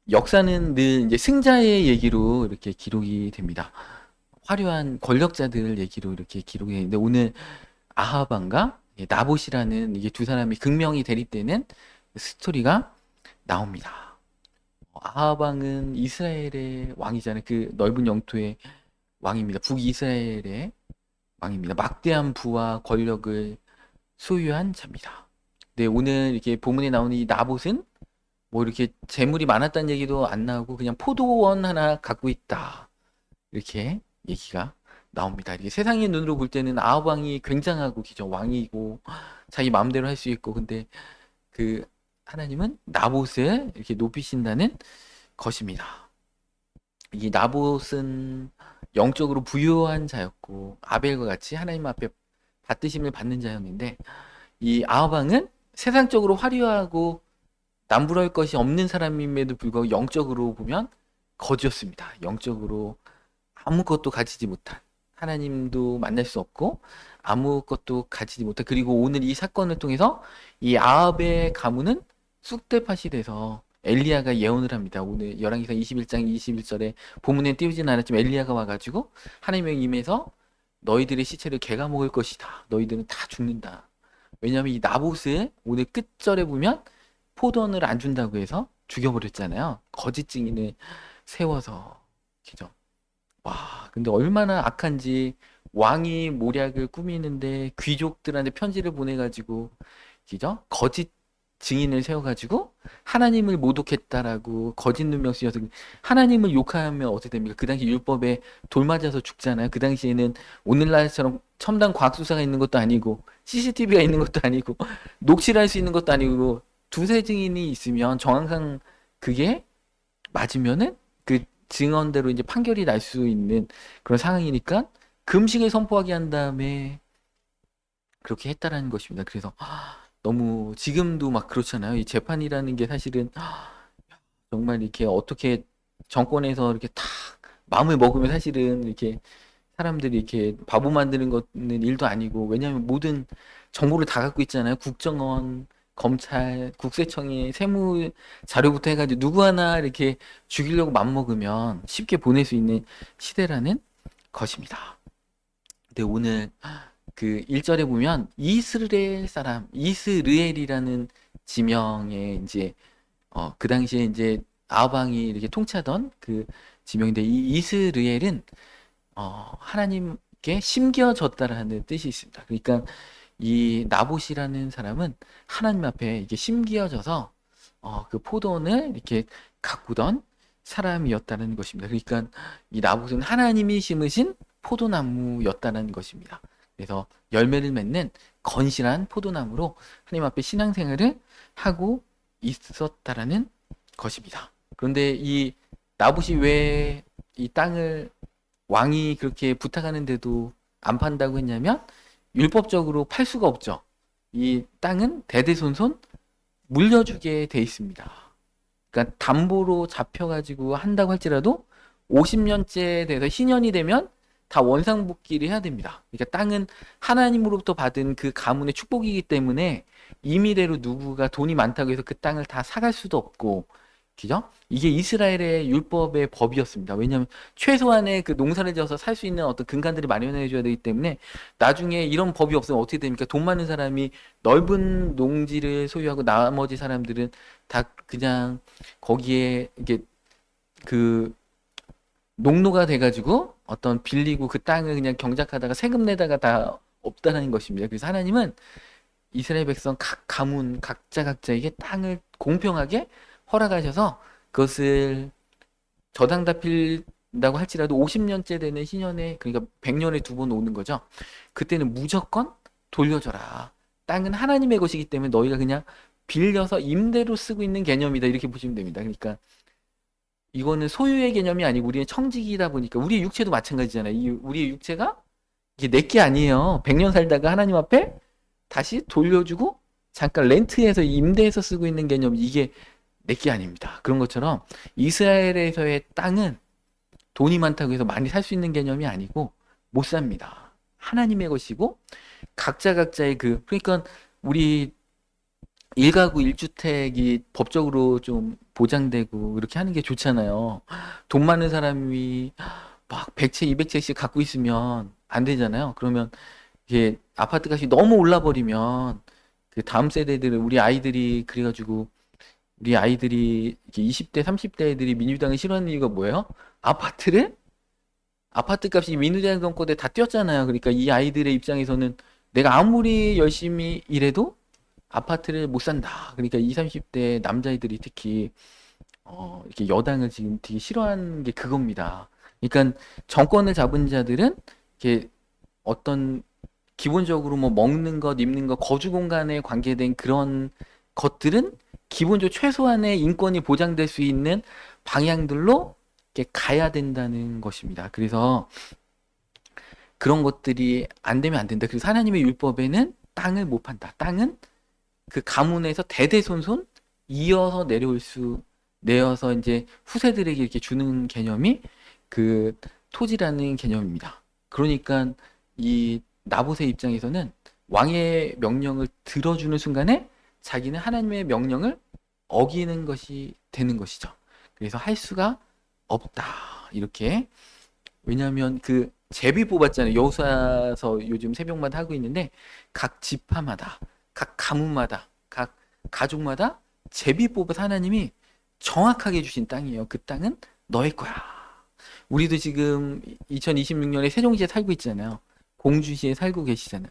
역사는 늘 이제 승자의 얘기로 이렇게 기록이 됩니다. 화려한 권력자들 얘기로 이렇게 기록이 되는데 오늘 아하방과 나봇이라는 이게 두 사람이 극명히 대립되는 스토리가 나옵니다. 아하방은 이스라엘의 왕이잖아요. 그 넓은 영토의 왕입니다. 북이스라엘의 왕입니다. 막대한 부와 권력을 소유한 자입니다. 네, 오늘 이렇게 본문에 나오는 이 나봇은 뭐 이렇게 재물이 많았다는 얘기도 안 나오고 그냥 포도원 하나 갖고 있다. 이렇게 얘기가 나옵니다. 이게 세상의 눈으로 볼 때는 아합 왕이 굉장하고 기죠. 왕이고 자기 마음대로 할 수 있고 근데 그 하나님은 나봇을 이렇게 높이신다는 것입니다. 이 나봇은 영적으로 부유한 자였고 아벨과 같이 하나님 앞에 받드심을 받는 자였는데 이 아합 왕은 세상적으로 화려하고 남부러울 것이 없는 사람임에도 불구하고 영적으로 보면 거지였습니다. 영적으로 아무것도 가지지 못한 하나님도 만날 수 없고 아무것도 가지지 못한 그리고 오늘 이 사건을 통해서 이 아합의 가문은 쑥대밭이 돼서 엘리야가 예언을 합니다. 오늘 열왕기상 21장 21절에 본문에 띄우진 않았지만 엘리야가 와가지고 하나님의 임해서 너희들의 시체를 개가 먹을 것이다. 너희들은 다 죽는다. 왜냐하면 이 나봇을 오늘 끝절에 보면 포도원을 안 준다고 해서 죽여버렸잖아요. 거짓 증인을 세워서. 그죠? 와, 근데 얼마나 악한지 왕이 모략을 꾸미는데 귀족들한테 편지를 보내가지고, 그죠? 거짓 증인을 세워가지고 하나님을 모독했다라고 거짓 누명 쓰여서 하나님을 욕하면 어떻게 됩니까? 그 당시 율법에 돌 맞아서 죽잖아요. 그 당시에는 오늘날처럼 첨단 과학 수사가 있는 것도 아니고 CCTV가 있는 것도 아니고 녹취를 할 수 있는 것도 아니고 두세 증인이 있으면 정황상 그게 맞으면은 그 증언대로 이제 판결이 날 수 있는 그런 상황이니까 금식을 선포하게 한 다음에 그렇게 했다라는 것입니다. 그래서 너무 지금도 막 그렇잖아요. 이 재판이라는 게 사실은 정말 이렇게 어떻게 정권에서 이렇게 탁 마음을 먹으면 사실은 이렇게 사람들이 이렇게 바보 만드는 거는 일도 아니고 왜냐하면 모든 정보를 다 갖고 있잖아요. 국정원, 검찰, 국세청의 세무 자료부터 해가지고 누구 하나 이렇게 죽이려고 맘먹으면 쉽게 보낼 수 있는 시대라는 것입니다. 근데 오늘 그 1절에 보면 이스라엘 사람, 이스르엘이라는 지명에 이제 그 당시에 이제 아방이 이렇게 통치하던 그 지명인데 이 이스르엘은 하나님께 심겨졌다라는 뜻이 있습니다. 그러니까 이 나봇이라는 사람은 하나님 앞에 이게 심겨져서 그 포도원을 이렇게 가꾸던 사람이었다는 것입니다. 그러니까 이 나봇은 하나님이 심으신 포도나무였다는 것입니다. 그래서 열매를 맺는 건실한 포도나무로 하나님 앞에 신앙생활을 하고 있었다라는 것입니다. 그런데 이 나봇이 왜 이 땅을 왕이 그렇게 부탁하는데도 안 판다고 했냐면 율법적으로 팔 수가 없죠. 이 땅은 대대손손 물려주게 돼 있습니다. 그러니까 담보로 잡혀가지고 한다고 할지라도 50년째 돼서 신년이 되면 다 원상복귀를 해야 됩니다. 그러니까 땅은 하나님으로부터 받은 그 가문의 축복이기 때문에 임의대로 누구가 돈이 많다고 해서 그 땅을 다 사갈 수도 없고, 그죠? 이게 이스라엘의 율법의 법이었습니다. 왜냐하면 최소한의 그 농사를 지어서 살 수 있는 어떤 근간들을 마련해 줘야 되기 때문에 나중에 이런 법이 없으면 어떻게 됩니까? 돈 많은 사람이 넓은 농지를 소유하고 나머지 사람들은 다 그냥 거기에 이게 그 농노가 돼가지고 어떤 빌리고 그 땅을 그냥 경작하다가 세금 내다가 다 없다라는 것입니다. 그래서 하나님은 이스라엘 백성 각 가문 각자에게 땅을 공평하게 허락하셔서 그것을 저당다 필다고 할지라도 50년째 되는 희년에 그러니까 100년에 두 번 오는 거죠. 그때는 무조건 돌려줘라. 땅은 하나님의 것이기 때문에 너희가 그냥 빌려서 임대로 쓰고 있는 개념이다. 이렇게 보시면 됩니다. 그러니까 이거는 소유의 개념이 아니고 우리의 청직이다 보니까 우리의 육체도 마찬가지잖아요. 우리의 육체가 이게 내게 아니에요. 100년 살다가 하나님 앞에 다시 돌려주고 잠깐 렌트해서 임대해서 쓰고 있는 개념 이게 내게 아닙니다. 그런 것처럼 이스라엘에서의 땅은 돈이 많다고 해서 많이 살 수 있는 개념이 아니고 못 삽니다. 하나님의 것이고 각자의 그러니까 우리 일가구 일주택이 법적으로 좀 보장되고 이렇게 하는 게 좋잖아요. 돈 많은 사람이 막 100채, 200채씩 갖고 있으면 안 되잖아요. 그러면 이게 아파트 값이 너무 올라 버리면 그 다음 세대들은 우리 아이들이 그래가지고 우리 아이들이 이렇게 20대, 30대 애들이 민주당을 싫어하는 이유가 뭐예요? 아파트를 아파트 값이 민주당 정권 때 다 뛰었잖아요. 그러니까 이 아이들의 입장에서는 내가 아무리 열심히 일해도 아파트를 못 산다. 그러니까 20, 30대 남자애들이 특히 이렇게 여당을 지금 되게 싫어하는 게 그겁니다. 그러니까 정권을 잡은 자들은 이렇게 어떤 기본적으로 뭐 먹는 것, 입는 것, 거주 공간에 관계된 그런 것들은 기본적으로 최소한의 인권이 보장될 수 있는 방향들로 이렇게 가야 된다는 것입니다. 그래서 그런 것들이 안 되면 안 된다. 그래서 하나님의 율법에는 땅을 못 판다. 땅은 그 가문에서 대대손손 이어서 내려올 수, 내어서 이제 후세들에게 이렇게 주는 개념이 그 토지라는 개념입니다. 그러니까 이 나봇의 입장에서는 왕의 명령을 들어주는 순간에 자기는 하나님의 명령을 어기는 것이 되는 것이죠. 그래서 할 수가 없다. 이렇게. 왜냐하면 그 제비 뽑았잖아요. 여호수아서 요즘 새벽마다 하고 있는데 각 지파마다, 각 가문마다, 각 가족마다 제비 뽑아서 하나님이 정확하게 주신 땅이에요. 그 땅은 너의 거야. 우리도 지금 2026년에 세종시에 살고 있잖아요. 공주시에 살고 계시잖아요.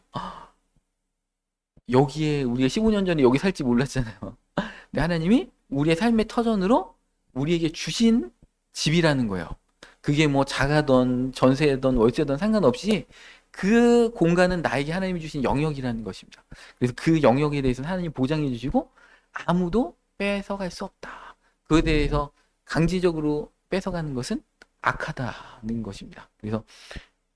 여기에 우리가 15년 전에 여기 살지 몰랐잖아요. 근데 하나님이 우리의 삶의 터전으로 우리에게 주신 집이라는 거예요. 그게 뭐 자가든 전세든 월세든 상관없이 그 공간은 나에게 하나님이 주신 영역이라는 것입니다. 그래서 그 영역에 대해서는 하나님이 보장해 주시고 아무도 뺏어갈 수 없다. 그에 대해서 강제적으로 뺏어가는 것은 악하다는 것입니다. 그래서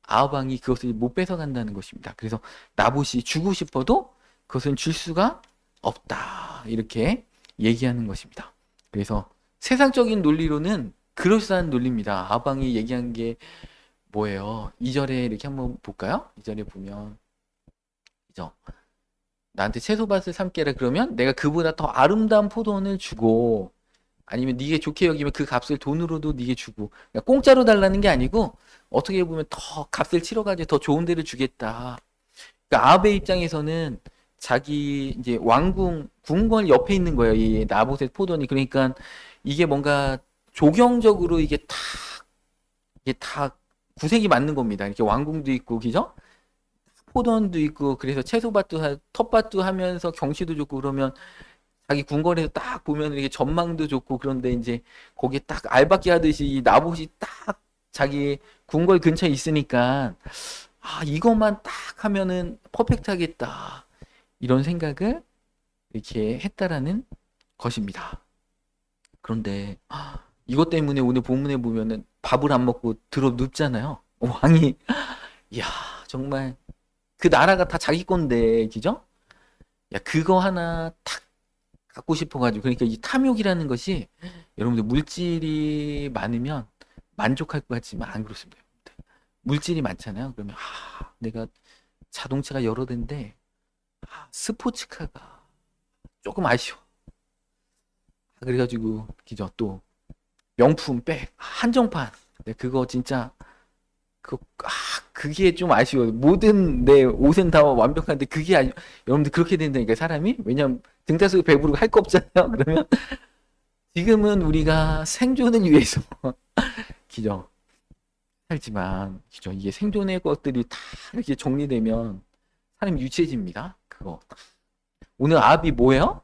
아합 왕이 그것을 못 뺏어간다는 것입니다. 그래서 나봇이 주고 싶어도 그것은 줄 수가 없다. 이렇게 얘기하는 것입니다. 그래서 세상적인 논리로는 그럴싸한 논리입니다. 아합 왕이 얘기한 게 뭐예요? 2절에 이렇게 한번 볼까요? 2절에 보면 그죠? 나한테 채소밭을 삼게라 그러면 내가 그보다 더 아름다운 포도원을 주고 아니면 네게 좋게 여기면 그 값을 돈으로도 네게 주고 그러니까 공짜로 달라는 게 아니고 어떻게 보면 더 값을 치러가지고 더 좋은 데를 주겠다. 그러니까 아합의 입장에서는 자기 이제 왕궁 궁궐 옆에 있는 거예요. 이 나봇의 포도원이. 그러니까 이게 뭔가 조경적으로 이게 다 구색이 맞는 겁니다. 이렇게 왕궁도 있고 그죠? 포도원도 있고 그래서 채소밭도 텃밭도 하면서 경치도 좋고 그러면 자기 궁궐에서 딱 보면 이게 전망도 좋고 그런데 이제 거기에 딱 알박기 하듯이 이 나봇이 딱 자기 궁궐 근처에 있으니까 아 이것만 딱 하면은 퍼펙트하겠다 이런 생각을 이렇게 했다라는 것입니다. 그런데 이것 때문에 오늘 본문에 보면은 밥을 안 먹고 들어 눕잖아요. 왕이 야 정말 그 나라가 다 자기 건데 그죠? 야 그거 하나 탁 갖고 싶어가지고 그러니까 이 탐욕이라는 것이 여러분들 물질이 많으면 만족할 것 같지만 안 그렇습니다. 물질이 많잖아요. 그러면 내가 자동차가 여러 대인데 스포츠카가 조금 아쉬워. 그래가지고 기죠 또 명품 백 한정판. 근데 그거 진짜 그게 좀 아쉬워요. 모든 내 옷은 다 완벽한데 그게 여러분들 그렇게 된다니까 사람이 왜냐면 등타수 배부르고 할 거 없잖아요. 그러면 지금은 우리가 생존을 위해서 기죠 살지만 기죠 이게 생존의 것들이 다 이렇게 정리되면 사람이 유치해집니다. 그거 오늘 아합이 뭐예요?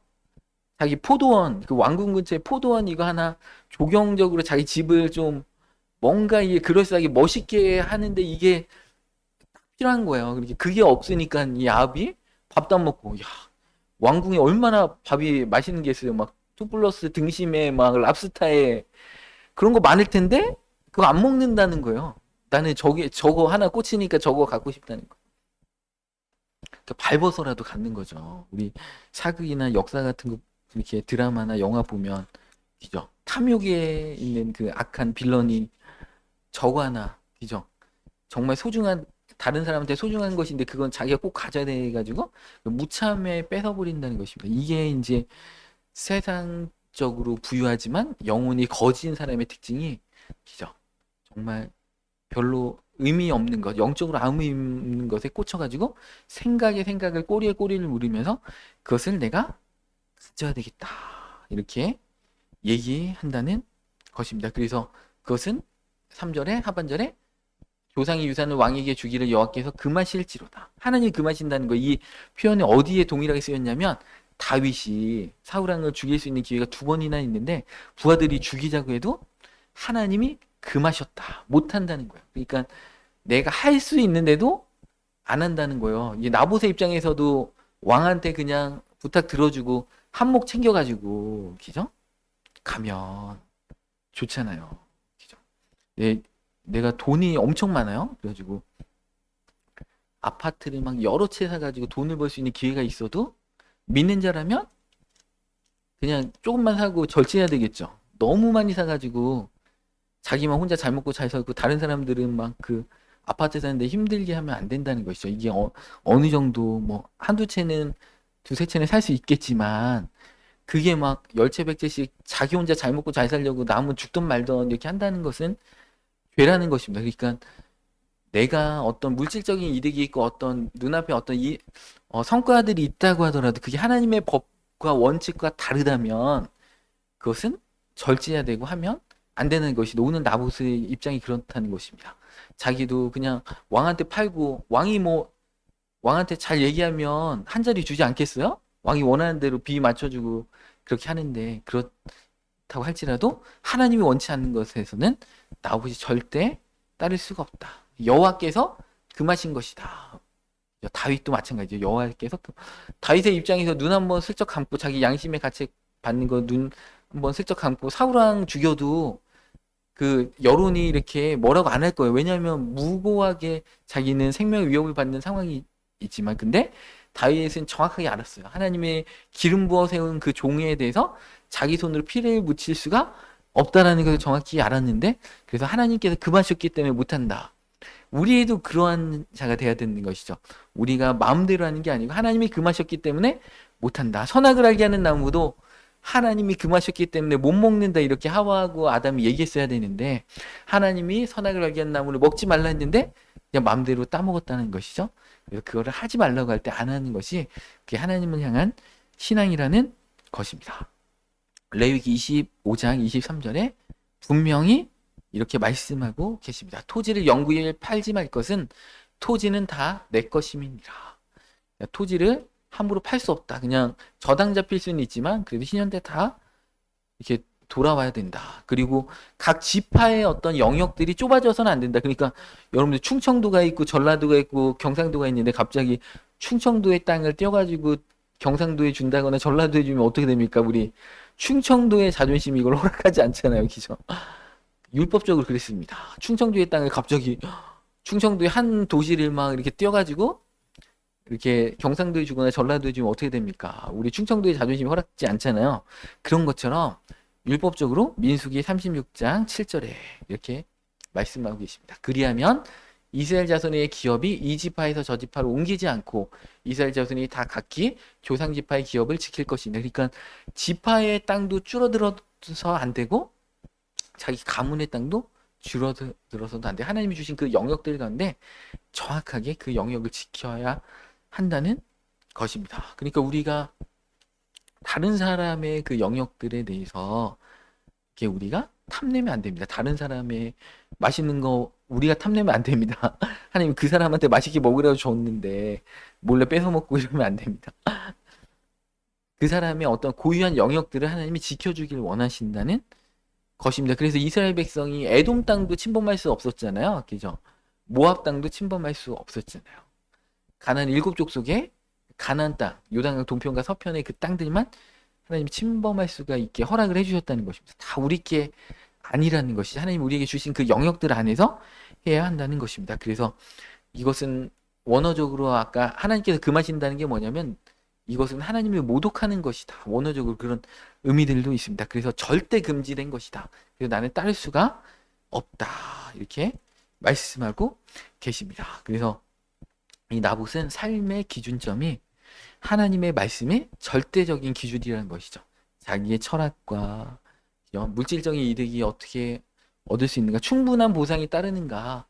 자기 포도원 그 왕궁 근처에 포도원 이거 하나 조경적으로 자기 집을 좀 뭔가 이게 그럴싸하게 멋있게 하는데 이게 필요한 거예요. 그게 없으니까 이 아합이 밥도 안 먹고 야 왕궁에 얼마나 밥이 맛있는 게 있어요. 막 투플러스 등심에 막 랍스타에 그런 거 많을 텐데 그거 안 먹는다는 거예요. 나는 저거 하나 꽂히니까 저거 갖고 싶다는 거. 그러니까 밟아서라도 갖는 거죠. 우리 사극이나 역사 같은 거 이렇게 드라마나 영화 보면 그죠? 탐욕에 있는 그 악한 빌런이 저거 하나 그죠? 정말 소중한 다른 사람한테 소중한 것인데 그건 자기가 꼭 가져야 돼 가지고 무참에 뺏어버린다는 것입니다. 이게 이제 세상적으로 부유하지만 영혼이 거진 사람의 특징이 기죠. 정말 별로 의미 없는 것, 영적으로 아무 의미 없는 것에 꽂혀가지고 생각에 생각을 꼬리에 꼬리를 물으면서 그것을 내가 가져야 되겠다. 이렇게 얘기한다는 것입니다. 그래서 그것은 3절에 하반절에 조상의 유산을 왕에게 주기를 여호와께서 금하실지로다. 하나님이 금하신다는 거, 이 표현이 어디에 동일하게 쓰였냐면 다윗이 사울 왕을 죽일 수 있는 기회가 2번이나 있는데 부하들이 죽이자고 해도 하나님이 금하셨다. 못한다는 거예요. 그러니까 내가 할 수 있는데도 안 한다는 거예요. 이 나봇의 입장에서도 왕한테 그냥 부탁 들어주고 한몫 챙겨가지고 그죠? 가면 좋잖아요. 그죠? 내가 돈이 엄청 많아요. 그래가지고 아파트를 막 여러 채 사가지고 돈을 벌 수 있는 기회가 있어도 믿는 자라면 그냥 조금만 사고 절제해야 되겠죠. 너무 많이 사가지고 자기만 혼자 잘 먹고 잘 살고 다른 사람들은 막 그 아파트 사는데 힘들게 하면 안 된다는 것이죠. 이게 어느 정도 뭐 한두 채는 두세 채는 살 수 있겠지만 그게 막 10채 100채씩 자기 혼자 잘 먹고 잘 살려고 남은 죽든 말든 이렇게 한다는 것은 죄라는 것입니다. 그러니까 내가 어떤 물질적인 이득이 있고 어떤 눈앞에 어떤 성과들이 있다고 하더라도 그게 하나님의 법과 원칙과 다르다면 그것은 절제해야 되고 하면 안 되는 것이 오늘 나봇의 입장이 그렇다는 것입니다. 자기도 그냥 왕한테 팔고 왕이 뭐 왕한테 잘 얘기하면 한 자리 주지 않겠어요? 왕이 원하는 대로 비 맞춰주고 그렇게 하는데 그렇다고 할지라도 하나님이 원치 않는 것에서는 나봇이 절대 따를 수가 없다. 여호와께서 금하신 것이다. 다윗도 마찬가지죠. 여호와께서 다윗의 입장에서 눈 한번 슬쩍 감고 자기 양심의 가책 받는 거 눈 한번 슬쩍 감고 사울왕 죽여도 그 여론이 이렇게 뭐라고 안 할 거예요. 왜냐하면 무고하게 자기는 생명의 위협을 받는 상황이 있지만 근데 다윗은 정확하게 알았어요. 하나님의 기름 부어 세운 그 종에 대해서 자기 손으로 피를 묻힐 수가 없다라는 것을 정확히 알았는데 그래서 하나님께서 금하셨기 때문에 못한다. 우리도 그러한 자가 돼야 되는 것이죠. 우리가 마음대로 하는 게 아니고 하나님이 금하셨기 때문에 못한다. 선악을 알게 하는 나무도 하나님이 금하셨기 때문에 못 먹는다 이렇게 하와하고 아담이 얘기했어야 되는데 하나님이 선악을 알게 하는 나무를 먹지 말라 했는데 그냥 마음대로 따먹었다는 것이죠. 그래서 그거를 하지 말라고 할 때 안 하는 것이 그게 하나님을 향한 신앙이라는 것입니다. 레위기 25장 23절에 분명히 이렇게 말씀하고 계십니다. 토지를 영구일 팔지 말 것은 토지는 다 내 것임이니라. 토지를 함부로 팔 수 없다. 그냥 저당 잡힐 수는 있지만 그래도 신현대 다 이렇게 돌아와야 된다. 그리고 각 지파의 어떤 영역들이 좁아져서는 안 된다. 그러니까 여러분들 충청도가 있고 전라도가 있고 경상도가 있는데 갑자기 충청도의 땅을 떼어가지고 경상도에 준다거나 전라도에 주면 어떻게 됩니까? 우리 충청도의 자존심이 이걸 허락하지 않잖아요. 그죠? 율법적으로 그랬습니다. 충청도의 땅을 갑자기 충청도의 한 도시를 막 이렇게 떼어가지고 이렇게 경상도에 주거나 전라도에 주면 어떻게 됩니까? 우리 충청도의 자존심이 허락지 않잖아요. 그런 것처럼 율법적으로 민수기 36장 7절에 이렇게 말씀하고 계십니다. 그리하면 이스라엘 자손의 기업이 이 지파에서 저 지파로 옮기지 않고 이스라엘 자손이 다 각기 조상 지파의 기업을 지킬 것이다. 그러니까 지파의 땅도 줄어들어서 안 되고 자기 가문의 땅도 줄어들어서도 안 돼. 하나님이 주신 그 영역들 가운데 정확하게 그 영역을 지켜야 한다는 것입니다. 그러니까 우리가 다른 사람의 그 영역들에 대해서 이렇게 우리가 탐내면 안 됩니다. 다른 사람의 맛있는 거 우리가 탐내면 안 됩니다. 하나님 그 사람한테 맛있게 먹으라고 줬는데 몰래 뺏어 먹고 이러면 안 됩니다. 그 사람의 어떤 고유한 영역들을 하나님이 지켜주길 원하신다는 것입니다. 그래서 이스라엘 백성이 에돔 땅도 침범할 수 없었잖아요. 그죠? 모압 땅도 침범할 수 없었잖아요. 가나안 7족 속에 가나안 땅, 요단강 동편과 서편의 그 땅들만 하나님이 침범할 수가 있게 허락을 해주셨다는 것입니다. 다 우리께 아니라는 것이 하나님 우리에게 주신 그 영역들 안에서 해야 한다는 것입니다. 그래서 이것은 원어적으로 아까 하나님께서 금하신다는 게 뭐냐면 이것은 하나님을 모독하는 것이다. 원어적으로 그런 의미들도 있습니다. 그래서 절대 금지된 것이다. 그래서 나는 따를 수가 없다. 이렇게 말씀하고 계십니다. 그래서 이 나봇은 삶의 기준점이 하나님의 말씀이 절대적인 기준이라는 것이죠. 자기의 철학과 물질적인 이득이 어떻게 얻을 수 있는가, 충분한 보상이 따르는가,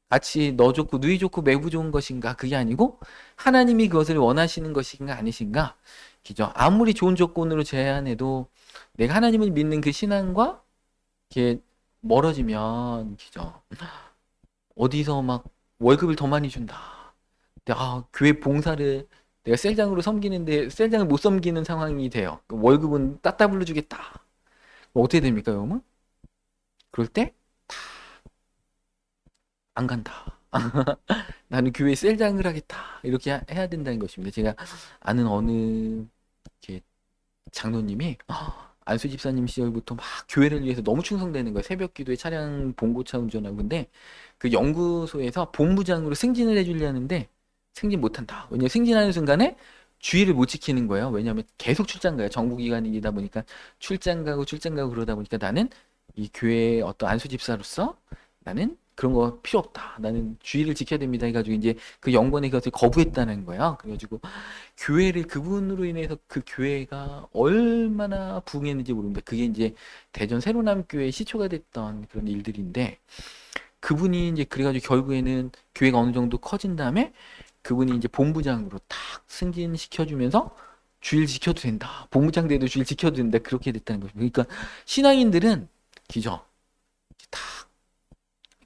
같이 너 좋고 누이 좋고 매부 좋은 것인가, 그게 아니고 하나님이 그것을 원하시는 것인가 아니신가. 그죠? 아무리 좋은 조건으로 제안해도 내가 하나님을 믿는 그 신앙과 이렇게 멀어지면, 그죠? 어디서 막 월급을 더 많이 준다. 교회 봉사를 내가 셀장으로 섬기는데 셀장을 못 섬기는 상황이 돼요. 월급은 따따블로 주겠다. 어떻게 됩니까, 여러분? 그럴 때 안 간다. 나는 교회 셀장을 하겠다. 이렇게 해야 된다는 것입니다. 제가 아는 어느 이렇게 장로님이 안수 집사님 시절부터 막 교회를 위해서 너무 충성되는 거예요. 새벽 기도에 차량 봉고차 운전하고. 근데 그 연구소에서 본부장으로 승진을 해주려는데 승진 못한다. 왜냐면 승진하는 순간에 주의를 못 지키는 거예요. 왜냐하면 계속 출장 가요. 정부기관이다 보니까 출장 가고 그러다 보니까 나는 이 교회의 어떤 안수 집사로서 나는 그런 거 필요 없다. 나는 주의를 지켜야 됩니다. 해가지고 이제 그 연구원이 그것을 거부했다는 거야. 그래가지고 교회를 그분으로 인해서 그 교회가 얼마나 부흥했는지 모릅니다. 그게 이제 대전 새로남교회 시초가 됐던 그런 일들인데, 그분이 이제 그래가지고 결국에는 교회가 어느 정도 커진 다음에 그분이 이제 본부장으로 탁 승진시켜주면서 주일 지켜도 된다. 본부장 돼도 주일 지켜도 된다. 그렇게 됐다는 거죠. 그러니까 신앙인들은 기죠. 다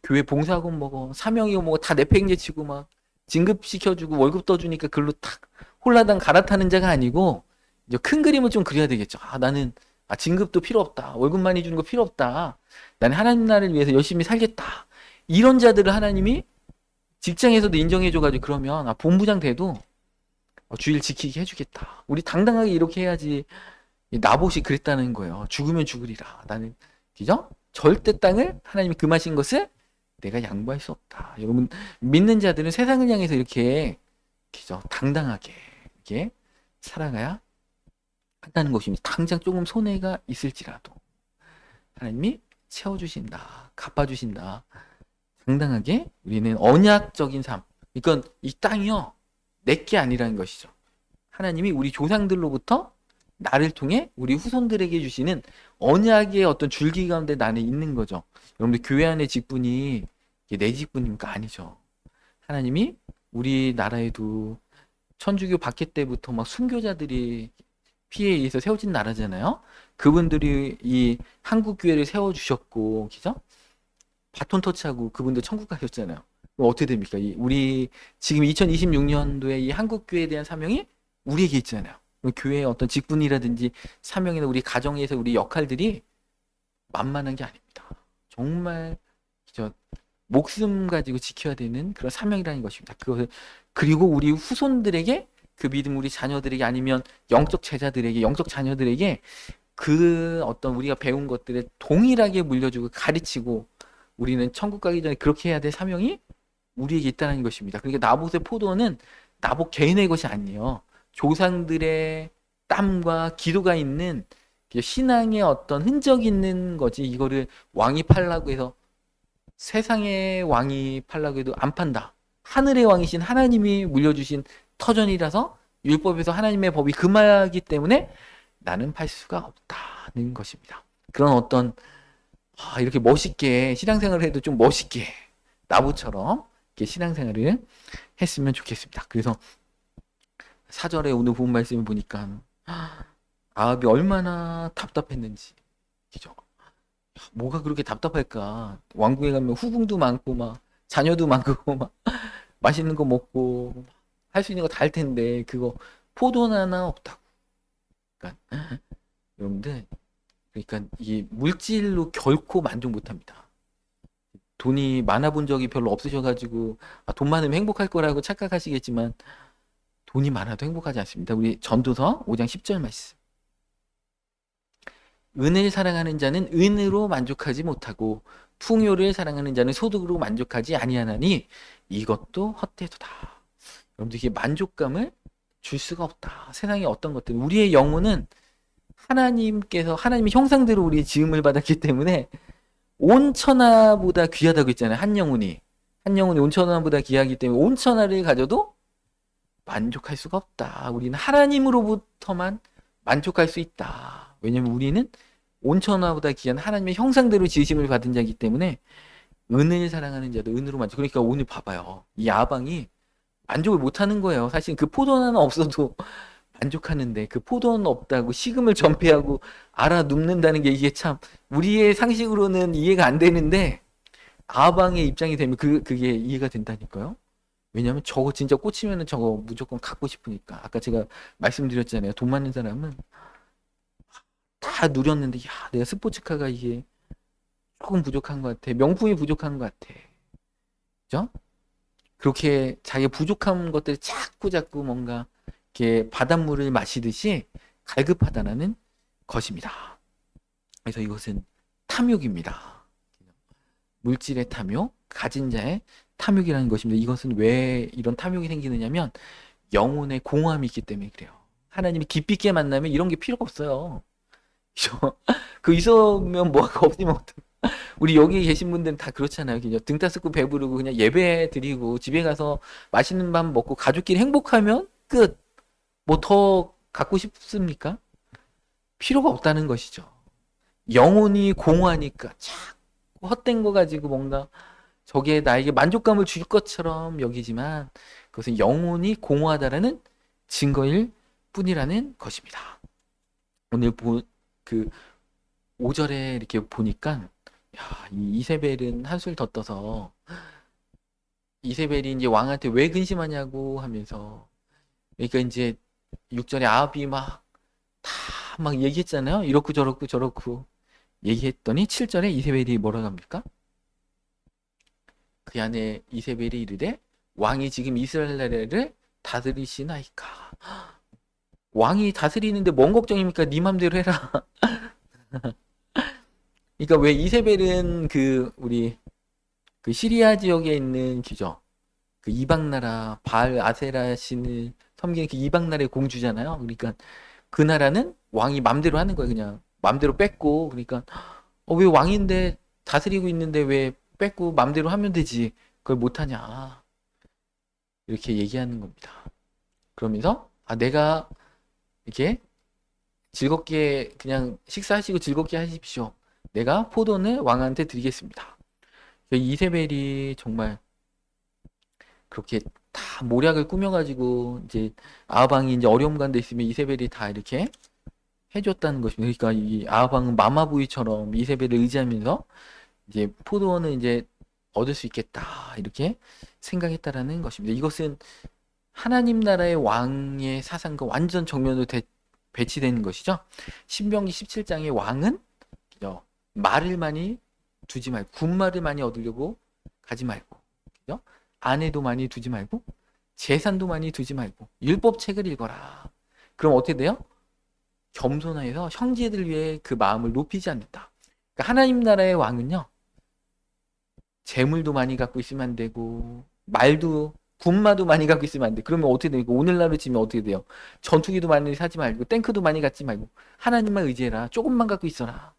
교회 봉사하고 뭐고 사명이고 뭐고 다 내팽개치고 막 진급시켜주고 월급 떠주니까 그걸로 탁 홀라당 갈아타는 자가 아니고, 이제 큰 그림을 좀 그려야 되겠죠. 나는 진급도 필요 없다. 월급 많이 주는 거 필요 없다. 나는 하나님 나라를 위해서 열심히 살겠다. 이런 자들을 하나님이 직장에서도 인정해줘가지고, 그러면 본부장 돼도 주일 지키게 해주겠다. 우리 당당하게 이렇게 해야지. 나봇이 그랬다는 거예요. 죽으면 죽으리라. 나는, 그죠? 절대 땅을 하나님이 금하신 것을 내가 양보할 수 없다. 여러분, 믿는 자들은 세상을 향해서 이렇게, 그죠? 당당하게 이렇게 살아가야 한다는 것입니다. 당장 조금 손해가 있을지라도 하나님이 채워주신다. 갚아주신다. 당당하게 우리는 언약적인 삶. 그러니까 이 땅이요, 내게 아니라는 것이죠. 하나님이 우리 조상들로부터 나를 통해 우리 후손들에게 주시는 언약의 어떤 줄기 가운데 나는 있는 거죠. 여러분들 교회 안의 직분이 내 직분입니까? 아니죠. 하나님이 우리나라에도 천주교 박해 때부터 막 순교자들이 피해에 의해서 세워진 나라잖아요. 그분들이 이 한국 교회를 세워주셨고, 그죠? 바톤 터치하고 그분들 천국 가셨잖아요. 그럼 어떻게 됩니까? 우리 지금 2026년도에 이 한국 교회에 대한 사명이 우리에게 있잖아요. 교회의 어떤 직분이라든지 사명이나 우리 가정에서 우리 역할들이 만만한 게 아닙니다. 정말 목숨 가지고 지켜야 되는 그런 사명이라는 것입니다. 그리고 우리 후손들에게, 그 믿음 우리 자녀들에게, 아니면 영적 제자들에게, 영적 자녀들에게 그 어떤 우리가 배운 것들을 동일하게 물려주고 가르치고, 우리는 천국 가기 전에 그렇게 해야 될 사명이 우리에게 있다는 것입니다. 그러니까 나봇의 포도는 나봇 개인의 것이 아니에요. 조상들의 땀과 기도가 있는 신앙의 어떤 흔적이 있는 거지. 이거를 왕이 팔라고 해서, 세상의 왕이 팔라고 해도 안 판다. 하늘의 왕이신 하나님이 물려주신 터전이라서, 율법에서 하나님의 법이 금하기 때문에 나는 팔 수가 없다는 것입니다. 그런 어떤 이렇게 멋있게 신앙생활을 해도 좀 멋있게 나봇처럼 이렇게 신앙생활을 했으면 좋겠습니다. 그래서 4절에 오늘 본 말씀을 보니까 아합이 얼마나 답답했는지, 그죠? 뭐가 그렇게 답답할까? 왕궁에 가면 후궁도 많고 막 자녀도 많고 막 맛있는 거 먹고 할 수 있는 거 다 할 텐데 그거 포도는 하나 없다고. 그러니까 여러분들, 그러니까 이 물질로 결코 만족 못합니다. 돈이 많아본 적이 별로 없으셔가지고 돈 많으면 행복할 거라고 착각하시겠지만, 돈이 많아도 행복하지 않습니다. 우리 전도서 5장 10절 말씀. 은을 사랑하는 자는 은으로 만족하지 못하고 풍요를 사랑하는 자는 소득으로 만족하지 아니하나니 이것도 헛되도다. 여러분들, 이게 만족감을 줄 수가 없다. 세상의 어떤 것들, 우리의 영혼은 하나님께서 하나님의 형상대로 우리 지음을 받았기 때문에 온 천하보다 귀하다고 했잖아요. 한 영혼이 온 천하보다 귀하기 때문에 온 천하를 가져도 만족할 수가 없다. 우리는 하나님으로부터만 만족할 수 있다. 왜냐면 우리는 온천하보다 귀한 하나님의 형상대로 지으심을 받은 자이기 때문에 은을 사랑하는 자도 은으로 만족. 그러니까 오늘 봐봐요. 이 야방이 만족을 못하는 거예요. 사실 그 포도 하나 없어도 만족하는데 그 포도는 없다고 식음을 전폐하고 알아 눕는다는 게 이게 참 우리의 상식으로는 이해가 안 되는데 아방의 입장이 되면 그게 이해가 된다니까요. 왜냐면 저거 진짜 꽂히면은 저거 무조건 갖고 싶으니까. 아까 제가 말씀드렸잖아요. 돈 많은 사람은 다 누렸는데 야 내가 스포츠카가 이게 조금 부족한 것 같아. 명품이 부족한 것 같아. 그죠? 그렇게 자기 부족한 것들을 자꾸 뭔가 이렇게 바닷물을 마시듯이 갈급하다라는 것입니다. 그래서 이것은 탐욕입니다. 물질의 탐욕, 가진 자의 탐욕이라는 것입니다. 이것은 왜 이런 탐욕이 생기느냐면 영혼의 공허함이 있기 때문에 그래요. 하나님이 깊이 있게 만나면 이런 게 필요가 없어요. 그죠? 그 있으면 뭐가 없으면 우리 여기 계신 분들은 다 그렇잖아요. 그냥 등 따스고 배부르고 그냥 예배 드리고 집에 가서 맛있는 밥 먹고 가족끼리 행복하면 끝. 뭐 더 갖고 싶습니까? 필요가 없다는 것이죠. 영혼이 공허하니까 자꾸 헛된 거 가지고 뭔가 저게 나에게 만족감을 줄 것처럼 여기지만 그것은 영혼이 공허하다라는 증거일 뿐이라는 것입니다. 오늘 그 5절에 이렇게 보니까 야, 이 이세벨은 한술 더 떠서 이세벨이 이제 왕한테 왜 근심하냐고 하면서 그러니까 이제 6절에 아합이 막 얘기했잖아요. 이렇고 저렇고 저렇고 얘기했더니 7절에 이세벨이 뭐라고 합니까? 그 안에 이세벨이 이르되 왕이 지금 이스라엘 나라를 다스리시나이까. 왕이 다스리는데 뭔 걱정입니까? 네 맘대로 해라. 그러니까 왜 이세벨은 우리 그 시리아 지역에 있는 그 이방 나라 바알 아세라 신을 섬기는 그 이방 나라의 공주잖아요. 그러니까 그 나라는 왕이 맘대로 하는 거예요. 그냥 맘대로 뺏고 그러니까 왜 왕인데 다스리고 있는데 왜 뺏고 맘대로 하면 되지. 그걸 못하냐. 이렇게 얘기하는 겁니다. 그러면서 내가 이렇게 즐겁게 그냥 식사하시고 즐겁게 하십시오. 내가 포도는 왕한테 드리겠습니다. 이세벨이 정말 그렇게 다 모략을 꾸며가지고 이제 아하방이 이제 어려움 가운데 있으면 이세벨이 다 이렇게 해줬다는 것입니다. 그러니까 이 아하방은 마마보이처럼 이세벨을 의지하면서 이제 포도원을 이제 얻을 수 있겠다 이렇게 생각했다라는 것입니다. 이것은 하나님 나라의 왕의 사상과 완전 정면으로 배치되는 것이죠. 신명기 17장의 왕은 말을 많이 두지 말고 군말을 많이 얻으려고 가지 말고 그죠? 아내도 많이 두지 말고 재산도 많이 두지 말고 율법책을 읽어라. 그럼 어떻게 돼요? 겸손해서 형제들 위해 그 마음을 높이지 않는다. 그러니까 하나님 나라의 왕은요. 재물도 많이 갖고 있으면 안 되고 군마도 많이 갖고 있으면 안 돼. 그러면 어떻게 돼요? 오늘날로 치면 어떻게 돼요? 전투기도 많이 사지 말고 탱크도 많이 갖지 말고 하나님만 의지해라. 조금만 갖고 있어라.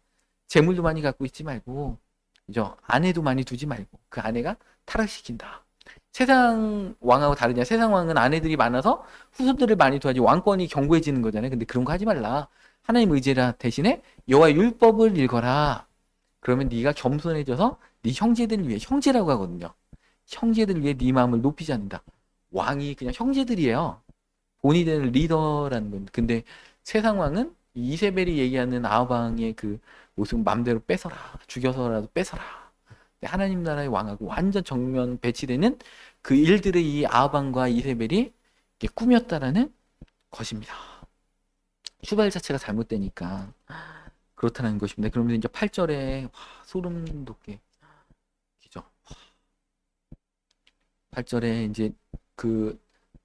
재물도 많이 갖고 있지 말고 그죠? 아내도 많이 두지 말고 그 아내가 타락시킨다. 세상 왕하고 다르냐? 세상 왕은 아내들이 많아서 후손들을 많이 두어야지 왕권이 견고해지는 거잖아요. 근데 그런 거 하지 말라. 하나님 의지해라. 대신에 여호와의 율법을 읽어라. 그러면 네가 겸손해져서 네 형제들을 위해 형제라고 하거든요. 형제들을 위해 네 마음을 높이지 않는다. 왕이 그냥 형제들이에요. 본이 되는 리더라는 건. 근데 세상 왕은 이세벨이 얘기하는 아합왕의 그 모습 맘대로 뺏어라. 죽여서라도 뺏어라. 하나님 나라의 왕하고 완전 정면 배치되는 그 일들을 이 아합왕과 이세벨이 꾸몄다라는 것입니다. 출발 자체가 잘못되니까 그렇다는 것입니다. 그러면 이제 8절에 소름 돋게 기죠. 8절에 이제 그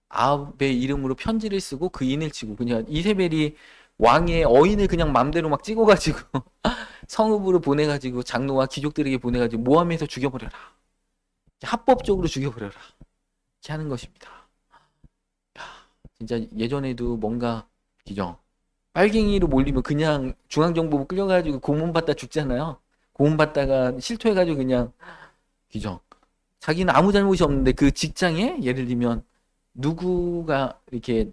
아합의 이름으로 편지를 쓰고 그 인을 치고 그냥 이세벨이 왕의 어인을 그냥 맘대로 막 찍어가지고 성읍으로 보내가지고 장로와 귀족들에게 보내가지고 모함해서 죽여버려라. 합법적으로 죽여버려라. 이렇게 하는 것입니다. 야, 진짜 예전에도 뭔가 기죠. 빨갱이로 몰리면 그냥 중앙정보부 끌려가지고 고문받다 죽잖아요. 고문받다가 실토해가지고 그냥 기죠. 자기는 아무 잘못이 없는데 그 직장에 예를 들면 누구가 이렇게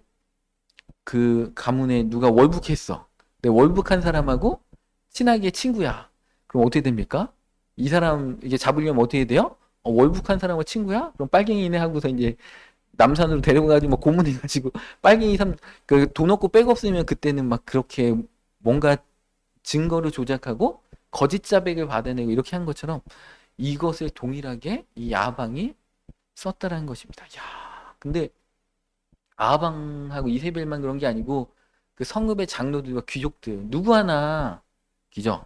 그 가문에 누가 월북했어. 근데 월북한 사람하고 친하게 친구야. 그럼 어떻게 됩니까? 이 사람 이게 잡으려면 어떻게 돼요? 월북한 사람하고 친구야? 그럼 빨갱이네 하고서 이제 남산으로 데려가가지고 뭐 고문해가지고 빨갱이 그 돈 없고 백 없으면 그때는 막 그렇게 뭔가 증거를 조작하고 거짓 자백을 받아내고 이렇게 한 것처럼 이것을 동일하게 이 아방이 썼다라는 것입니다. 야, 근데 아방하고 이세벨만 그런 게 아니고 그 성읍의 장로들과 귀족들 누구 하나 기죠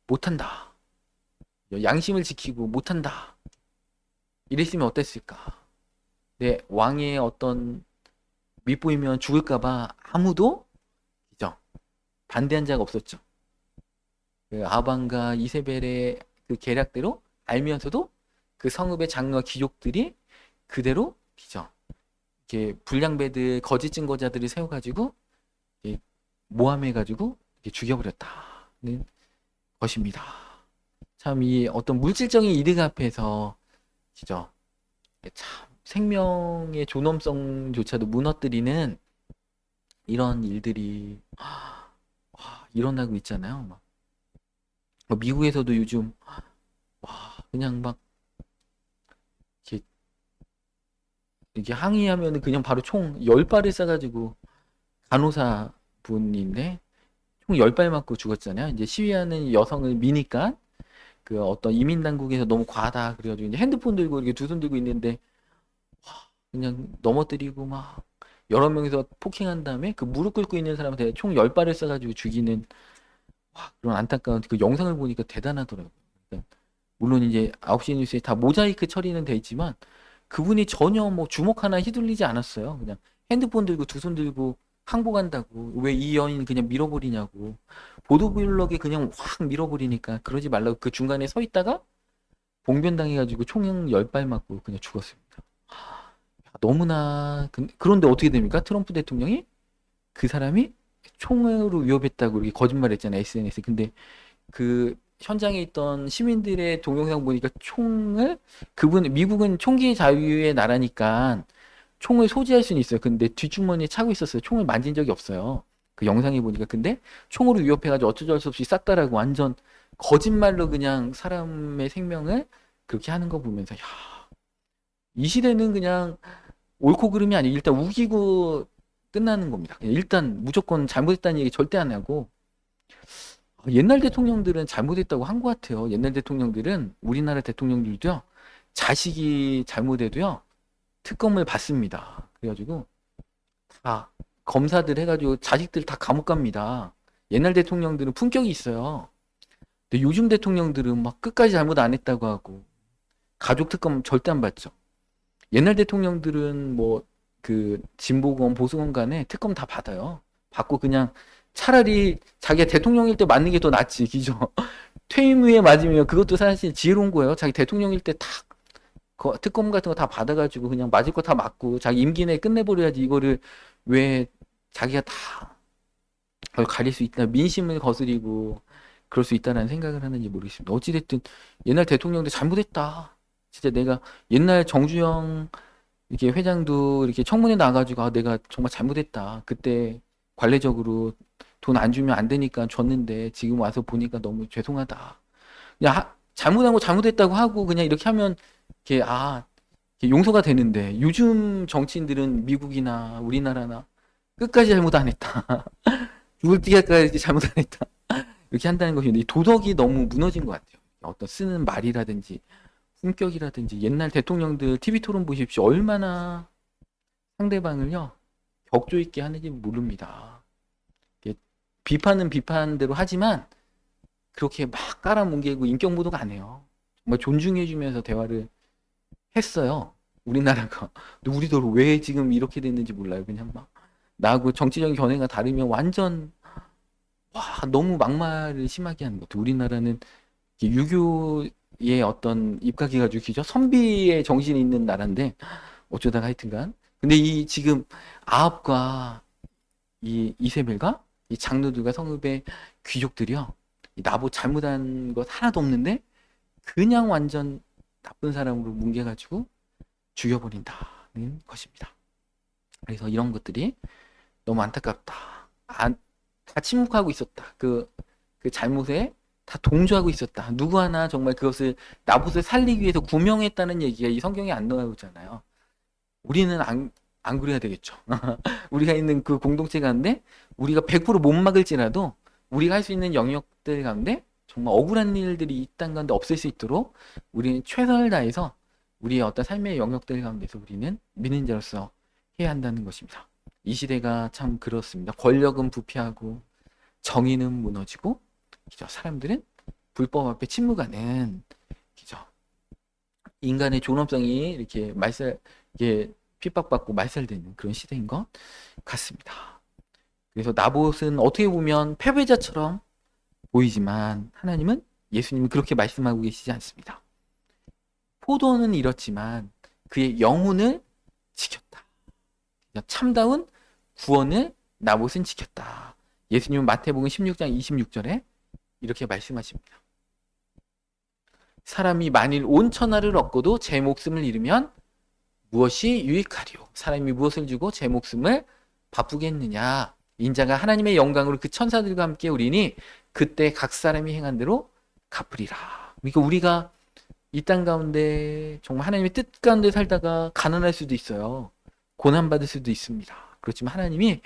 못한다. 양심을 지키고 못한다. 이랬으면 어땠을까? 내 왕의 어떤 밉보이면 죽을까봐 아무도 기죠 반대한 자가 없었죠. 그 아방과 이세벨의 그 계략대로 알면서도 그 성읍의 장로와 귀족들이 그대로 기죠. 이렇게 불량배들 거짓 증거자들을 세워가지고 모함해가지고 죽여버렸다는 것입니다. 참 이 어떤 물질적인 이득 앞에서 그죠? 참 생명의 존엄성조차도 무너뜨리는 이런 일들이 일어나고 있잖아요. 막 미국에서도 요즘 그냥 막 이렇게, 이렇게 항의하면은 그냥 바로 총 10발을 쏴가지고 간호사 분인데 총 10발 맞고 죽었잖아요. 이제 시위하는 여성을 미니까 그 어떤 이민 당국에서 너무 과하다 그래가지고 이제 핸드폰 들고 이렇게 두 손 들고 있는데 그냥 넘어뜨리고 막 여러 명이서 폭행한 다음에 그 무릎 꿇고 있는 사람한테 총 10발을 쏴가지고 죽이는 그런 안타까운 그 영상을 보니까 대단하더라고요. 그러니까 물론 이제 9시 뉴스에 다 모자이크 처리는 돼 있지만 그분이 전혀 뭐 주먹 하나 휘둘리지 않았어요. 그냥 핸드폰 들고 두 손 들고 항복한다고 왜 이 여인 그냥 밀어버리냐고 보도블럭에 그냥 확 밀어버리니까 그러지 말라고 그 중간에 서 있다가 봉변당해가지고 총 10발 맞고 그냥 죽었습니다. 너무나 그런데 어떻게 됩니까? 트럼프 대통령이 그 사람이 총으로 위협했다고 이렇게 거짓말했잖아요 SNS에. 근데 그 현장에 있던 시민들의 동영상 보니까 총을 미국은 총기 자유의 나라니까 총을 소지할 수는 있어요. 근데 뒷주머니에 차고 있었어요. 총을 만진 적이 없어요. 그 영상에 보니까 근데 총으로 위협해가지고 어쩔 수 없이 쐈다라고 완전 거짓말로 그냥 사람의 생명을 그렇게 하는 거 보면서 야, 이 시대는 그냥 옳고 그름이 아니고 일단 우기고 끝나는 겁니다. 일단 무조건 잘못했다는 얘기 절대 안 하고 옛날 대통령들은 잘못했다고 한 것 같아요. 옛날 대통령들은 우리나라 대통령들도요. 자식이 잘못해도요. 특검을 받습니다. 그래가지고 다 검사들 해가지고 자식들 다 감옥 갑니다. 옛날 대통령들은 품격이 있어요. 근데 요즘 대통령들은 막 끝까지 잘못 안 했다고 하고 가족 특검 절대 안 받죠. 옛날 대통령들은 뭐 그 진보건 보수건 간에 특검 다 받아요. 받고 그냥 차라리 자기가 대통령일 때 맞는 게 더 낫지, 기죠? 퇴임 후에 맞으면 그것도 사실 지혜로운 거예요. 자기 대통령일 때 다 특검 같은 거 다 받아가지고 그냥 맞을 거 다 맞고 자기 임기 내에 끝내버려야지 이거를 왜 자기가 다 그걸 가릴 수 있다 민심을 거스리고 그럴 수 있다라는 생각을 하는지 모르겠습니다. 어찌됐든 옛날 대통령들 잘못했다. 진짜 내가 옛날 정주영 이렇게 회장도 이렇게 청문회 나가지고 내가 정말 잘못했다. 그때 관례적으로 돈 안 주면 안 되니까 줬는데 지금 와서 보니까 너무 죄송하다. 그냥 잘못한 거 잘못했다고 하고 그냥 이렇게 하면 이렇게 이렇게 용서가 되는데 요즘 정치인들은 미국이나 우리나라나 끝까지 잘못 안 했다. 죽을 때까지 잘못 안 했다. 이렇게 한다는 것이 도덕이 너무 무너진 것 같아요. 어떤 쓰는 말이라든지 품격이라든지 옛날 대통령들 TV 토론 보십시오. 얼마나 상대방을요 격조 있게 하는지 모릅니다. 비판은 비판대로 하지만 그렇게 막 깔아뭉개고 인격 모독 안 해요. 정말 존중해주면서 대화를 했어요. 우리나라가. 근데 우리도 왜 지금 이렇게 됐는지 몰라요. 그냥 막 나하고 정치적인 견해가 다르면 완전 너무 막말을 심하게 하는 것 같아요. 우리나라는 유교의 어떤 입각해가지고 기죠. 선비의 정신이 있는 나라인데 어쩌다가 하여튼간 근데 이 지금 아합과 이 이세벨과 이 장로들과 성읍의 귀족들이요 나보 잘못한 것 하나도 없는데 그냥 완전 나쁜 사람으로 뭉개가지고 죽여버린다는 것입니다. 그래서 이런 것들이 너무 안타깝다. 다 침묵하고 있었다. 그 잘못에 다 동조하고 있었다. 누구 하나 정말 그것을 나봇을 살리기 위해서 구명했다는 얘기가 이 성경에 안 나오잖아요. 우리는 안 그래야 되겠죠. 우리가 있는 그 공동체 가운데 우리가 100%못 막을지라도 우리가 할 수 있는 영역들 가운데 정말 억울한 일들이 이 땅 가운데 없을 수 있도록 우리는 최선을 다해서 우리의 어떤 삶의 영역들 가운데서 우리는 믿는 자로서 해야 한다는 것입니다. 이 시대가 참 그렇습니다. 권력은 부패하고 정의는 무너지고 그죠? 사람들은 불법 앞에 침묵하는 그죠? 인간의 존엄성이 이렇게 이게 핍박받고 말살되는 그런 시대인 것 같습니다. 그래서 나봇은 어떻게 보면 패배자처럼 보이지만 하나님은 예수님은 그렇게 말씀하고 계시지 않습니다. 포도는 잃었지만 그의 영혼을 지켰다. 참다운 구원을 나봇은 지켰다. 예수님은 마태복음 16장 26절에 이렇게 말씀하십니다. 사람이 만일 온 천하를 얻고도 제 목숨을 잃으면 무엇이 유익하리요? 사람이 무엇을 주고 제 목숨을 바꾸겠느냐? 인자가 하나님의 영광으로 그 천사들과 함께 오리니 그때 각 사람이 행한 대로 갚으리라. 그러니까 우리가 이 땅 가운데 정말 하나님의 뜻 가운데 살다가 가난할 수도 있어요. 고난받을 수도 있습니다. 그렇지만 하나님이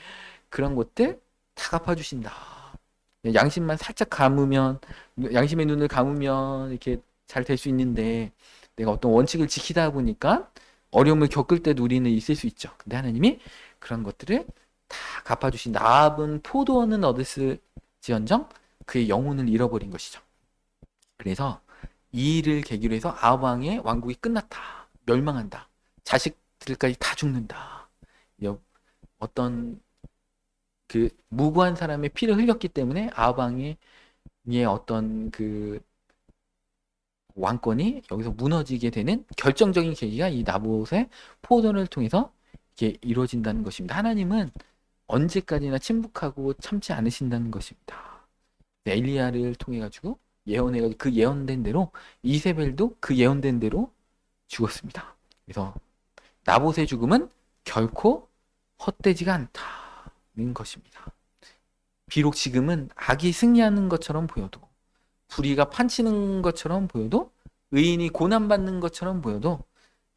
그런 것들 다 갚아주신다. 양심만 살짝 감으면, 양심의 눈을 감으면 이렇게 잘 될 수 있는데 내가 어떤 원칙을 지키다 보니까 어려움을 겪을 때도 우리는 있을 수 있죠. 근데 하나님이 그런 것들을 다 갚아주신다. 아합은 포도원은 얻었을지언정 그의 영혼을 잃어버린 것이죠. 그래서 이 일을 계기로 해서 아합 왕의 왕국이 끝났다. 멸망한다. 자식들까지 다 죽는다. 어떤 그 무고한 사람의 피를 흘렸기 때문에 아합 왕의 어떤 그 왕권이 여기서 무너지게 되는 결정적인 계기가 이 나봇의 포도를 통해서 이게 이루어진다는 것입니다. 하나님은 언제까지나 침묵하고 참지 않으신다는 것입니다. 엘리야를 통해 가지고 예언해가지고 그 예언된 대로 이세벨도 그 예언된 대로 죽었습니다. 그래서 나봇의 죽음은 결코 헛되지가 않다는 것입니다. 비록 지금은 악이 승리하는 것처럼 보여도 불의가 판치는 것처럼 보여도 의인이 고난받는 것처럼 보여도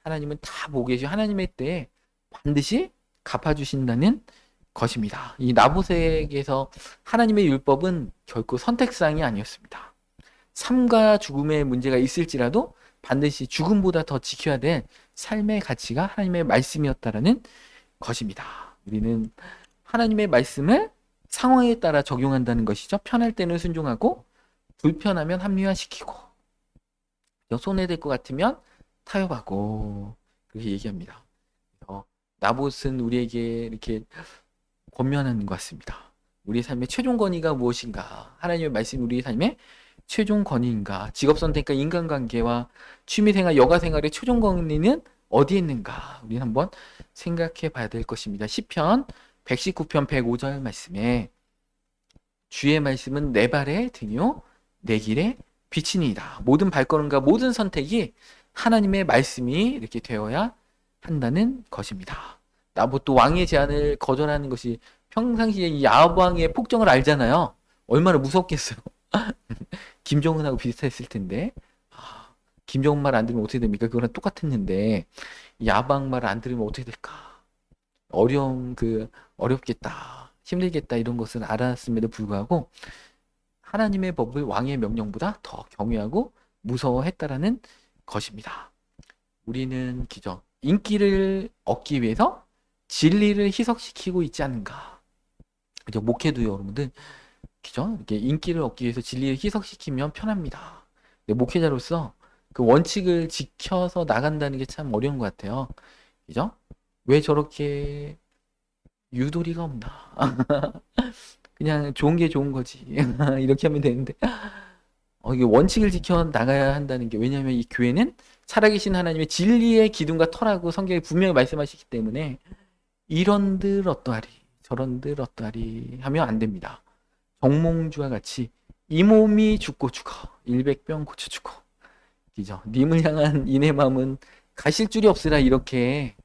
하나님은 다 보고 계시고 하나님의 때에 반드시 갚아주신다는 것입니다. 이 나봇에게서 하나님의 율법은 결코 선택사항이 아니었습니다. 삶과 죽음의 문제가 있을지라도 반드시 죽음보다 더 지켜야 될 삶의 가치가 하나님의 말씀이었다라는 것입니다. 우리는 하나님의 말씀을 상황에 따라 적용한다는 것이죠. 편할 때는 순종하고 불편하면 합리화시키고 손해될 것 같으면 타협하고 그렇게 얘기합니다. 나봇은 우리에게 이렇게 권면하는 것 같습니다. 우리의 삶의 최종 권위가 무엇인가? 하나님의 말씀이 우리의 삶의 최종 권위인가? 직업 선택과 인간관계와 취미생활, 여가생활의 최종 권위는 어디에 있는가? 우리는 한번 생각해 봐야 될 것입니다. 시편 119편 105절 말씀에 주의 말씀은 내 발의 등이요 내 길의 빛이니이다. 모든 발걸음과 모든 선택이 하나님의 말씀이 이렇게 되어야 한다는 것입니다. 나봇도 왕의 제안을 거절하는 것이 평상시에 이 아합 왕의 폭정을 알잖아요. 얼마나 무섭겠어요. 김정은하고 비슷했을 텐데 김정은 말 안 들으면 어떻게 됩니까? 그거랑 똑같았는데 이 아합 왕 말 안 들으면 어떻게 될까? 어렵겠다, 힘들겠다 이런 것을 알았음에도 불구하고 하나님의 법을 왕의 명령보다 더 경외하고 무서워했다라는 것입니다. 우리는 기적 인기를 얻기 위해서 진리를 희석시키고 있지 않은가? 그죠? 목회도 여러분들 그죠? 이렇게 인기를 얻기 위해서 진리를 희석시키면 편합니다. 근데 목회자로서 그 원칙을 지켜서 나간다는 게 참 어려운 것 같아요. 그죠? 왜 저렇게 유도리가 없나? 그냥 좋은 게 좋은 거지. 이렇게 하면 되는데 이게 원칙을 지켜 나가야 한다는 게 왜냐하면 이 교회는 살아계신 하나님의 진리의 기둥과 터라고 성경에 분명히 말씀하시기 때문에 이런들 어떠하리 저런들 어떠하리 하면 안 됩니다. 정몽주와 같이 이 몸이 죽고 죽어 일백병 고쳐 죽어 그죠? 님을 향한 이내 마음은 가실 줄이 없으라 이렇게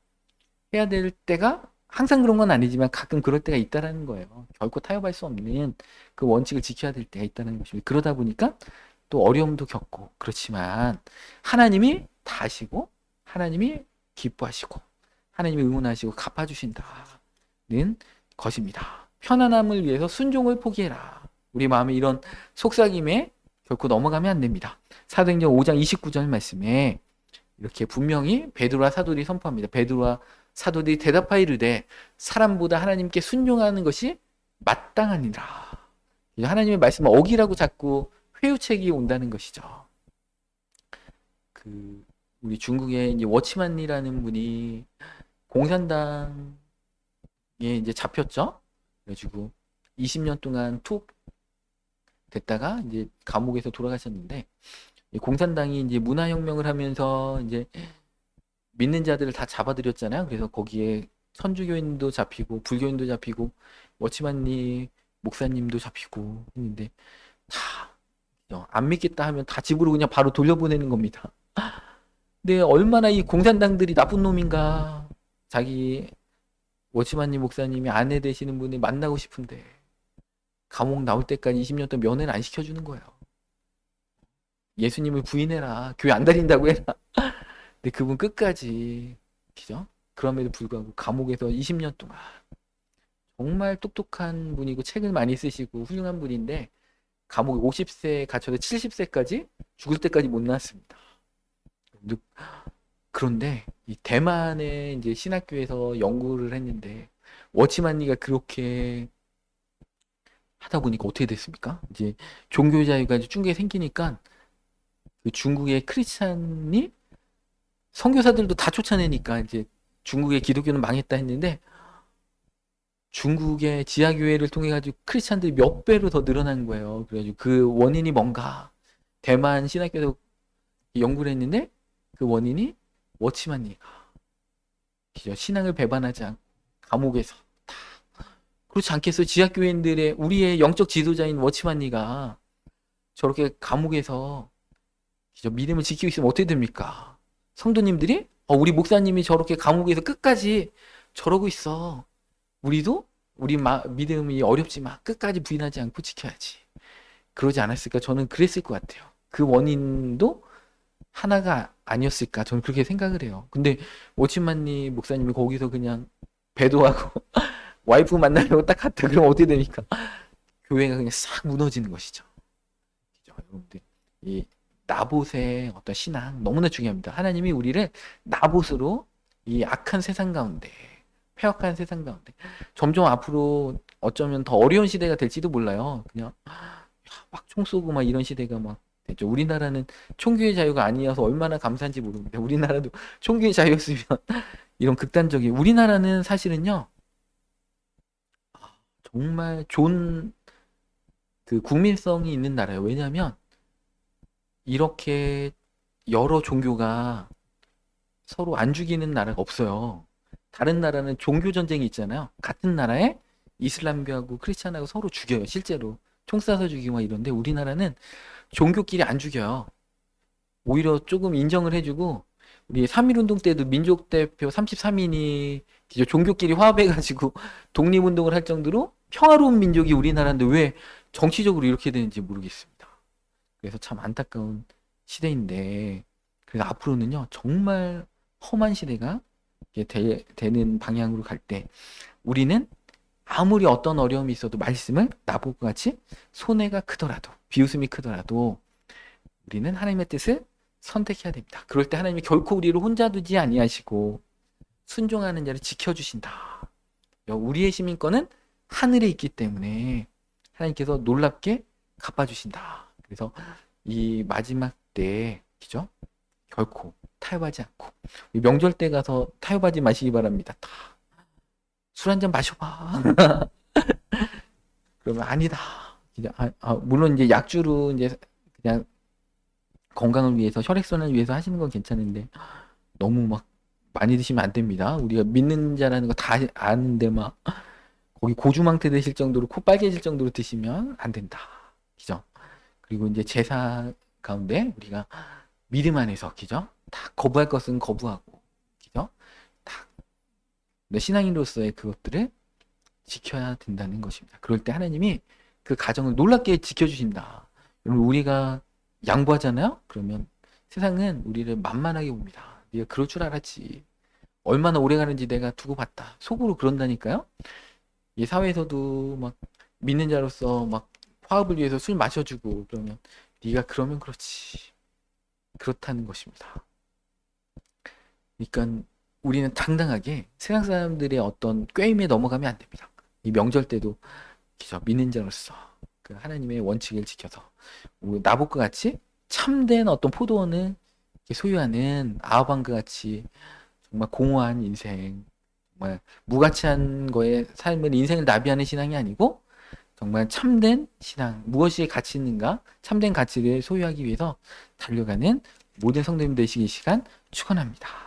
해야 될 때가 항상 그런 건 아니지만 가끔 그럴 때가 있다라는 거예요. 결코 타협할 수 없는 그 원칙을 지켜야 될 때가 있다는 것입니다. 그러다 보니까 또 어려움도 겪고 그렇지만 하나님이 다 아시고 하나님이 기뻐하시고 하나님이 응원하시고 갚아주신다는 것입니다. 편안함을 위해서 순종을 포기해라. 우리 마음에 이런 속삭임에 결코 넘어가면 안 됩니다. 사도행전 5장 29절 말씀에 이렇게 분명히 베드로와 사도들이 선포합니다. 베드로와 사도들이 대답하여 이르되 사람보다 하나님께 순종하는 것이 마땅하니라. 하나님의 말씀을 어기라고 자꾸 회유책이 온다는 것이죠. 우리 중국에 이제 워치만이라는 분이 공산당에 이제 잡혔죠. 그래가지고 20년 동안 툭 됐다가 이제 감옥에서 돌아가셨는데, 공산당이 이제 문화혁명을 하면서 이제 믿는 자들을 다 잡아들였잖아요. 그래서 거기에 천주교인도 잡히고 불교인도 잡히고 워치만님 목사님도 잡히고 했는데 다 안 믿겠다 하면 다 집으로 그냥 바로 돌려보내는 겁니다. 근데 얼마나 이 공산당들이 나쁜 놈인가. 자기 워치만님 목사님이 아내 되시는 분을 만나고 싶은데 감옥 나올 때까지 20년 동안 면회를 안 시켜주는 거예요. 예수님을 부인해라. 교회 안 다닌다고 해라. 근데 그분 끝까지, 그죠? 그럼에도 불구하고 감옥에서 20년 동안 정말 똑똑한 분이고 책을 많이 쓰시고 훌륭한 분인데 감옥에 50세에 갇혀서 70세까지 죽을 때까지 못 나왔습니다. 그런데 이 대만의 이제 신학교에서 연구를 했는데 워치만니가 그렇게 하다 보니까 어떻게 됐습니까? 이제 종교 자유가 중국에 생기니까 그 중국의 크리스찬이 선교사들도 다 쫓아내니까 이제 중국의 기독교는 망했다 했는데 중국의 지하교회를 통해 가지고 크리스찬들이 몇 배로 더 늘어난 거예요. 그래가지고 그 원인이 뭔가 대만 신학교에서 연구를 했는데 그 원인이 워치만니가 신앙을 배반하지 않고 감옥에서 다 그렇지 않겠어요? 지하교회인들의 우리의 영적 지도자인 워치만니가 저렇게 감옥에서 믿음을 지키고 있으면 어떻게 됩니까? 성도님들이 우리 목사님이 저렇게 감옥에서 끝까지 저러고 있어. 우리도 우리 믿음이 어렵지만 끝까지 부인하지 않고 지켜야지. 그러지 않았을까? 저는 그랬을 것 같아요. 그 원인도 하나가 아니었을까? 저는 그렇게 생각을 해요. 근데 워치만니 목사님이 거기서 그냥 배도하고 와이프 만나려고 딱 갔다 그러면 어떻게 됩니까? 교회가 그냥 싹 무너지는 것이죠. 그죠? 여러분들 이 나봇의 어떤 신앙 너무나 중요합니다. 하나님이 우리를 나봇으로 이 악한 세상 가운데, 폐역한 세상 가운데 점점 앞으로 어쩌면 더 어려운 시대가 될지도 몰라요. 그냥 막 총 쏘고 막 이런 시대가 막 됐죠. 우리나라는 총기의 자유가 아니어서 얼마나 감사한지 모릅니다. 우리나라도 총기의 자유였으면 이런 극단적인, 우리나라는 사실은요 정말 좋은 그 국민성이 있는 나라예요. 왜냐하면 이렇게 여러 종교가 서로 안 죽이는 나라가 없어요. 다른 나라는 종교 전쟁이 있잖아요. 같은 나라에 이슬람교하고 크리스찬하고 서로 죽여요. 실제로 총 쏴서 죽이고 막 이런데 우리나라는 종교끼리 안 죽여요. 오히려 조금 인정을 해주고, 우리 3.1운동 때도 민족대표 33인이 종교끼리 화합해가지고 독립운동을 할 정도로 평화로운 민족이 우리나라인데 왜 정치적으로 이렇게 되는지 모르겠습니다. 그래서 참 안타까운 시대인데, 그래서 앞으로는요 정말 험한 시대가 되는 방향으로 갈 때 우리는 아무리 어떤 어려움이 있어도 말씀을 나봇과 같이 손해가 크더라도 비웃음이 크더라도 우리는 하나님의 뜻을 선택해야 됩니다. 그럴 때 하나님이 결코 우리를 혼자 두지 아니하시고 순종하는 자를 지켜주신다. 우리의 시민권은 하늘에 있기 때문에 하나님께서 놀랍게 갚아주신다. 그래서 이 마지막 때, 그죠? 결코 타협하지 않고 명절 때 가서 타협하지 마시기 바랍니다. 술 한잔 마셔봐. 그러면 아니다. 그냥 물론 이제 약주로 이제 그냥 건강을 위해서 혈액순환을 위해서 하시는 건 괜찮은데 너무 막 많이 드시면 안 됩니다. 우리가 믿는 자라는 거 다 아는데 막 거기 고주망태 되실 정도로 코 빨개질 정도로 드시면 안 된다. 그죠? 그리고 이제 제사 가운데 우리가 믿음 안에서, 그죠? 다 거부할 것은 거부하고, 그죠? 다 내 신앙인으로서의 그것들을 지켜야 된다는 것입니다. 그럴 때 하나님이 그 가정을 놀랍게 지켜주신다. 여러분, 우리가 양보하잖아요? 그러면 세상은 우리를 만만하게 봅니다. 네가 그럴 줄 알았지. 얼마나 오래 가는지 내가 두고 봤다. 속으로 그런다니까요? 이 사회에서도 막 믿는 자로서 막 화합을 위해서 술 마셔주고 그러면 네가 그러면 그렇지. 그렇다는 것입니다. 그러니까 우리는 당당하게 세상 사람들의 어떤 꾀임에 넘어가면 안 됩니다. 이 명절 때도 그저 믿는 자로서 그 하나님의 원칙을 지켜서 나봇과 같이 참된 어떤 포도원을 소유하는 아합왕과 같이 정말 공허한 인생, 정말 무가치한 거에 삶을 인생을 나비하는 신앙이 아니고 정말 참된 신앙, 무엇이 가치 있는가, 참된 가치를 소유하기 위해서 달려가는 모든 성도님 되시기 시간 축원합니다.